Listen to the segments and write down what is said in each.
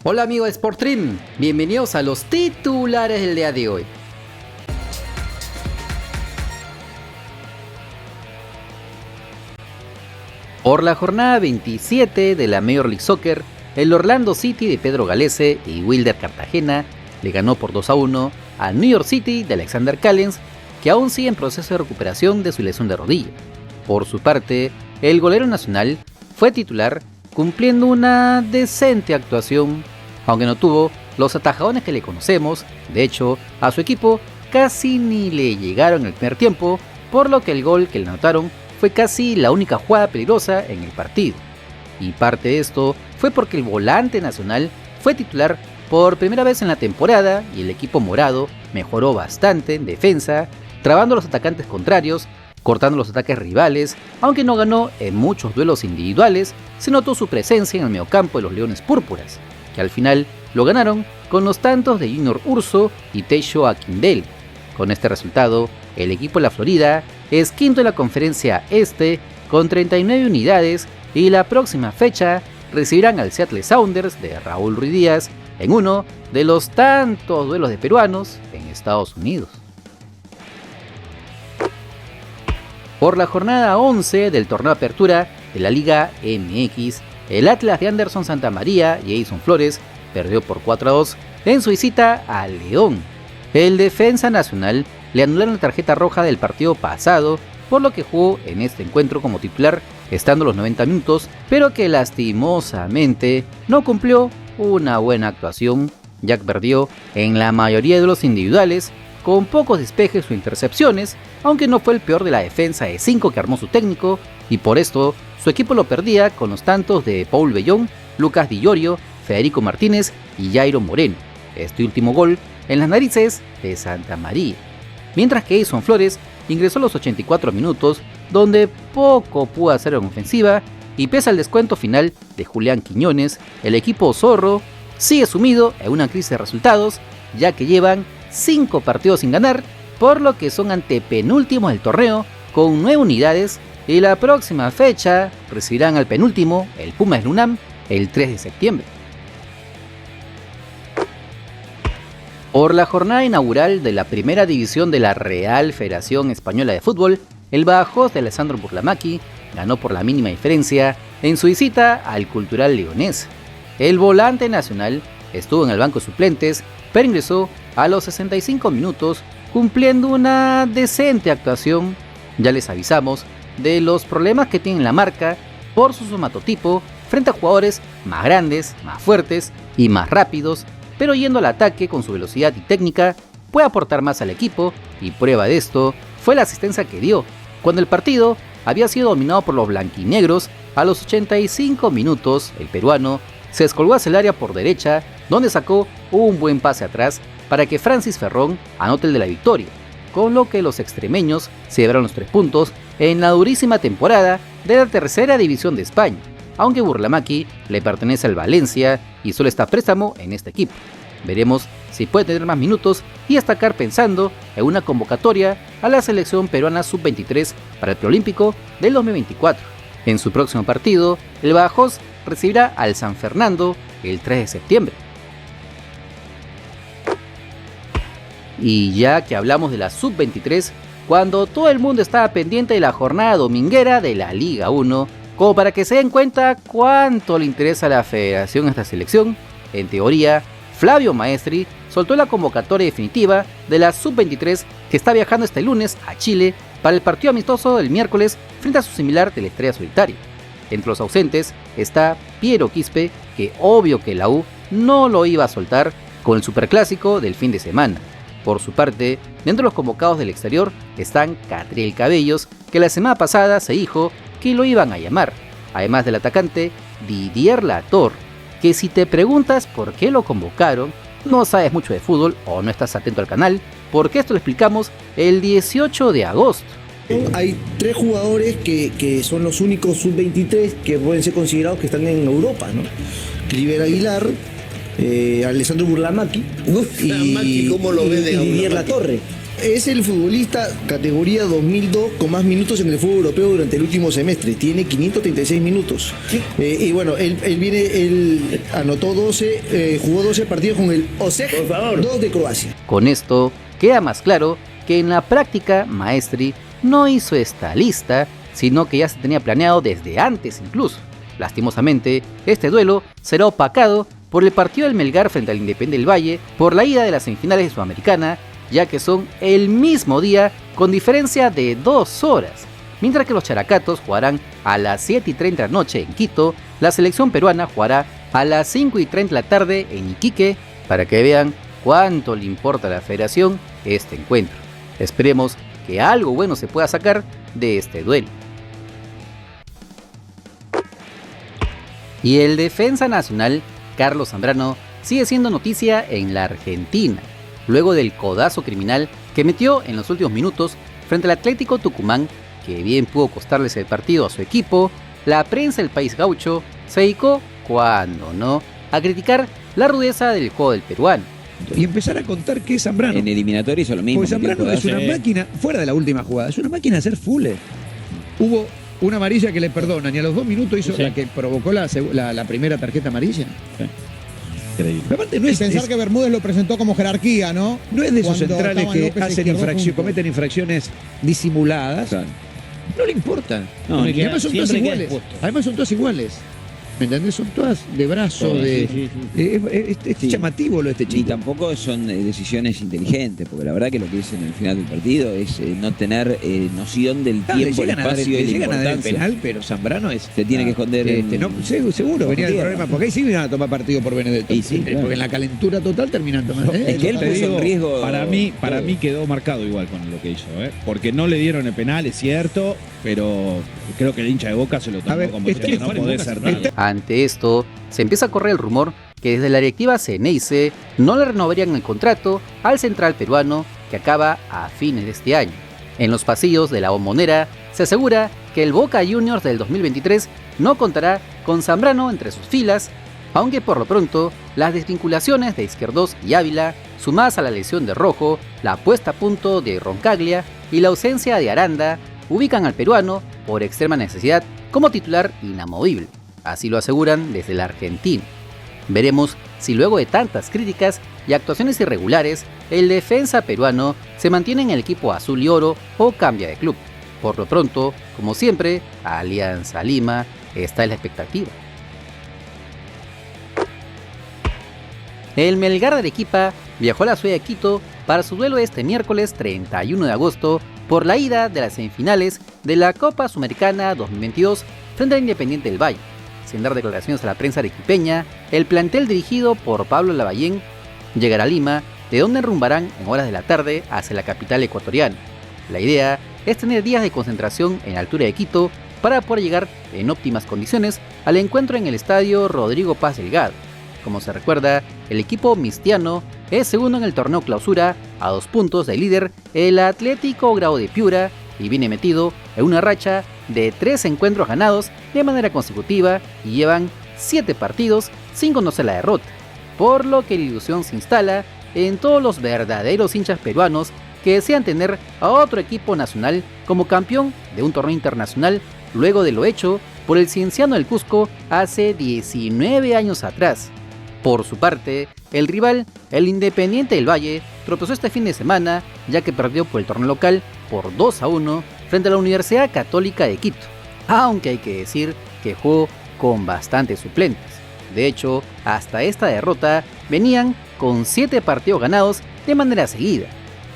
Hola amigos de Sportstream, bienvenidos a los titulares del día de hoy. Por la jornada 27 de la Major League Soccer, el Orlando City de Pedro Galese y Wilder Cartagena le ganó por 2-1 al New York City de Alexander Callens, que aún sigue en proceso de recuperación de su lesión de rodilla. Por su parte, el golero nacional fue titular cumpliendo una decente actuación, aunque no tuvo los atajadones que le conocemos. De hecho, a su equipo casi ni le llegaron en el primer tiempo, por lo que el gol que le anotaron fue casi la única jugada peligrosa en el partido. Y parte de esto fue porque el volante nacional fue titular por primera vez en la temporada y el equipo morado mejoró bastante en defensa, trabando a los atacantes contrarios, cortando los ataques rivales. Aunque no ganó en muchos duelos individuales, se notó su presencia en el mediocampo de los Leones Púrpuras, que al final lo ganaron con los tantos de Junior Urso y Techo Akindele. Con este resultado, el equipo de la Florida es quinto en la conferencia este con 39 unidades y la próxima fecha recibirán al Seattle Sounders de Raúl Ruiz Díaz en uno de los tantos duelos de peruanos en Estados Unidos. Por la jornada 11 del torneo de apertura de la Liga MX, el Atlas de Anderson Santamaría y Edison Flores perdió por 4-2 en su visita a León. El defensa nacional le anularon la tarjeta roja del partido pasado, por lo que jugó en este encuentro como titular estando los 90 minutos, pero que lastimosamente no cumplió una buena actuación, ya que perdió en la mayoría de los individuales, con pocos despejes o intercepciones, aunque no fue el peor de la defensa de 5 que armó su técnico, y por esto su equipo lo perdía con los tantos de Paul Bellón, Lucas Di Llorio, Federico Martínez y Jairo Moreno, este último gol en las narices de Santamaría. Mientras que Edison Flores ingresó a los 84 minutos, donde poco pudo hacer en ofensiva, y pese al descuento final de Julián Quiñones, el equipo zorro sigue sumido en una crisis de resultados, ya que llevan 5 partidos sin ganar, por lo que son antepenúltimos del torneo con 9 unidades, y la próxima fecha recibirán al penúltimo, el Pumas Lunam, el 3 de septiembre. Por la jornada inaugural de la primera división de la Real Federación Española de Fútbol, el Badajoz de Alessandro Burlamaqui ganó por la mínima diferencia en su visita al Cultural Leonés. El volante nacional estuvo en el banco de suplentes, pero ingresó a los 65 minutos cumpliendo una decente actuación. Ya les avisamos de los problemas que tiene la marca por su somatotipo frente a jugadores más grandes, más fuertes y más rápidos, pero yendo al ataque con su velocidad y técnica puede aportar más al equipo, y prueba de esto fue la asistencia que dio cuando el partido había sido dominado por los blanquinegros. A los 85 minutos el peruano se descolgó hacia el área por derecha, donde sacó un buen pase atrás para que Francis Ferrón anote el de la victoria, con lo que los extremeños se llevaron los 3 puntos en la durísima temporada de la tercera división de España, aunque Burlamaqui le pertenece al Valencia y solo está a préstamo en este equipo. Veremos si puede tener más minutos y destacar pensando en una convocatoria a la selección peruana sub-23 para el preolímpico del 2024. En su próximo partido, el Badajoz recibirá al San Fernando el 3 de septiembre. Y ya que hablamos de la sub-23, cuando todo el mundo estaba pendiente de la jornada dominguera de la Liga 1, como para que se den cuenta cuánto le interesa a la federación esta selección, en teoría, Flavio Maestri soltó la convocatoria definitiva de la sub-23 que está viajando este lunes a Chile para el partido amistoso del miércoles frente a su similar de la Estrella Solitaria. Entre los ausentes está Piero Quispe, que obvio que la U no lo iba a soltar con el superclásico del fin de semana. Por su parte, dentro de los convocados del exterior están Catriel Cabellos, que la semana pasada se dijo que lo iban a llamar, además del atacante Didier Latorre, que si te preguntas por qué lo convocaron, no sabes mucho de fútbol o no estás atento al canal, porque esto lo explicamos el 18 de agosto. Hay 3 jugadores que son los únicos sub-23 que pueden ser considerados que están en Europa, ¿no? Cliver Aguilar, Alessandro Burlamaqui y ¿Cómo lo ves de Didier Latorre. Es el futbolista categoría 2002 con más minutos en el fútbol europeo durante el último semestre. Tiene 536 minutos. Y bueno, él anotó 12, jugó 12 partidos con el Osijek 2 de Croacia. Con esto queda más claro que en la práctica Maestri no hizo esta lista, sino que ya se tenía planeado desde antes incluso. Lastimosamente, este duelo será opacado por el partido del Melgar frente al Independiente del Valle por la ida de las semifinales de Sudamericana, ya que son el mismo día con diferencia de 2 horas. Mientras que los Characatos jugarán a las 7:30 de la noche en Quito, la selección peruana jugará a las 5:30 de la tarde en Iquique, para que vean cuánto le importa a la federación este encuentro. Esperemos que algo bueno se pueda sacar de este duelo. Y el defensa nacional, Carlos Zambrano, sigue siendo noticia en la Argentina, luego del codazo criminal que metió en los últimos minutos frente al Atlético Tucumán, que bien pudo costarles el partido a su equipo. La prensa del país gaucho se dedicó, cuando no, a criticar la rudeza del juego del peruano. Y empezar a contar que es Zambrano. En eliminatorio hizo lo mismo. Porque Zambrano es una máquina, fuera de la última jugada, es una máquina de hacer fulles. Hubo una amarilla que le perdonan y a los 2 minutos hizo la que provocó la primera tarjeta amarilla. Increíble. Pero aparte no es pensar que Bermúdez lo presentó como jerarquía, ¿no? No es de esos Cuando centrales que López hacen cometen infracciones disimuladas. Claro. No le importa. No, y además son todas iguales. Además son todas iguales. ¿Me entendés? Son todas de brazo, es llamativo lo de este chico. Y tampoco son decisiones inteligentes, porque la verdad que lo que hizo en el final del partido es no tener noción del tiempo, el espacio y la llegan a dar el importancia. penal, pero Zambrano se tiene que esconder. Seguro venía el problema, porque ahí sí iban a tomar partido por Benedetto. Sí, claro. Porque en la calentura total terminan tomando. Es que él puso en riesgo. Para mí quedó marcado igual con lo que hizo, porque no le dieron el penal, es cierto, pero creo que el hincha de Boca se lo tomó como que no podés ser nada. Ante esto, se empieza a correr el rumor que desde la directiva Ceneice no le renovarían el contrato al central peruano, que acaba a fines de este año. En los pasillos de la Bombonera se asegura que el Boca Juniors del 2023 no contará con Zambrano entre sus filas, aunque por lo pronto las desvinculaciones de Izquierdos y Ávila, sumadas a la lesión de Rojo, la puesta a punto de Roncaglia y la ausencia de Aranda, ubican al peruano, por extrema necesidad, como titular inamovible. Así lo aseguran desde la Argentina. Veremos si luego de tantas críticas y actuaciones irregulares, el defensa peruano se mantiene en el equipo azul y oro o cambia de club. Por lo pronto, como siempre, Alianza Lima está en la expectativa. El Melgar de Arequipa viajó a la ciudad de Quito para su duelo este miércoles 31 de agosto por la ida de las semifinales de la Copa Sudamericana 2022 frente al Independiente del Valle. Sin dar declaraciones a la prensa arequipeña, el plantel dirigido por Pablo Lavallén llegará a Lima, de donde rumbarán en horas de la tarde hacia la capital ecuatoriana. La idea es tener días de concentración en la altura de Quito para poder llegar en óptimas condiciones al encuentro en el estadio Rodrigo Paz Delgado. Como se recuerda, el equipo mistiano es segundo en el torneo clausura a 2 puntos del líder, el Atlético Grau de Piura, y viene metido en una racha de 3 encuentros ganados de manera consecutiva y llevan 7 partidos sin conocer la derrota, por lo que la ilusión se instala en todos los verdaderos hinchas peruanos que desean tener a otro equipo nacional como campeón de un torneo internacional luego de lo hecho por el Cienciano del Cusco hace 19 años atrás. Por su parte, el rival, el Independiente del Valle, tropezó este fin de semana ya que perdió por el torneo local por 2-1 frente a la Universidad Católica de Quito, aunque hay que decir que jugó con bastantes suplentes. De hecho, hasta esta derrota venían con 7 partidos ganados de manera seguida,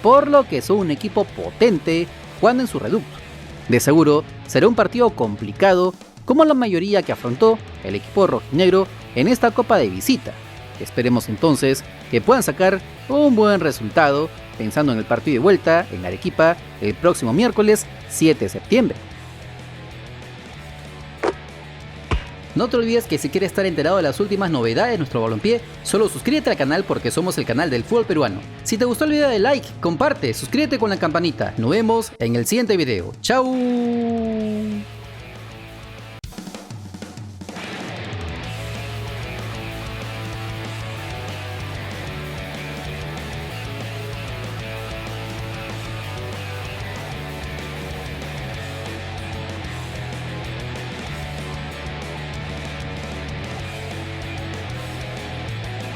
por lo que son un equipo potente jugando en su reducto. De seguro será un partido complicado como la mayoría que afrontó el equipo rojinegro en esta Copa de visita. Esperemos entonces que puedan sacar un buen resultado pensando en el partido de vuelta en Arequipa el próximo miércoles 7 de septiembre. No te olvides que si quieres estar enterado de las últimas novedades de nuestro balompié, solo suscríbete al canal porque somos el canal del fútbol peruano. Si te gustó el video, dale like, comparte, suscríbete con la campanita. Nos vemos en el siguiente video. ¡Chao!